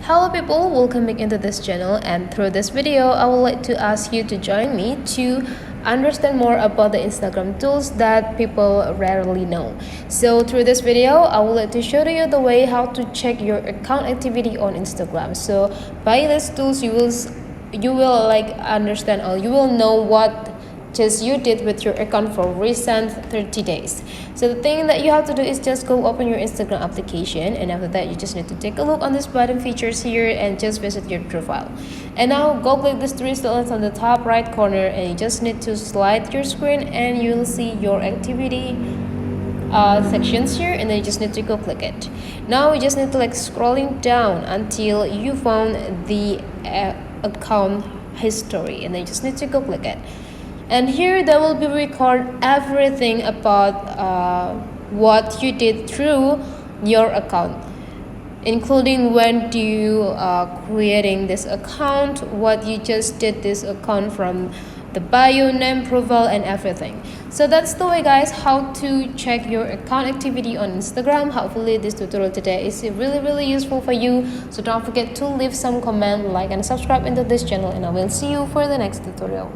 Hello people, welcome back into this channel, and through this video I would like to ask you to join me to understand more about the Instagram tools that people rarely know. So through this video I would like to show you the way how to check your account activity on Instagram. So by these tools you will like understand, or you will know what just you did with your account for recent 30 days. So the thing that you have to do is just go open your Instagram application, and after that you just need to take a look on this button features here and just visit your profile. And now go click this three dots on the top right corner, and you just need to slide your screen and you'll see your activity sections here, and then you just need to go click it. Now you just need to like scrolling down until you found the account history, and then you just need to go click it. And here they will be record everything about what you did through your account, including when do you creating this account, what you just did this account from, the bio, name, profile, and everything. So that's the way guys how to check your account activity on Instagram. Hopefully this tutorial today is really useful for you. So don't forget to leave some comment, like, and subscribe into this channel, and I will see you for the next tutorial.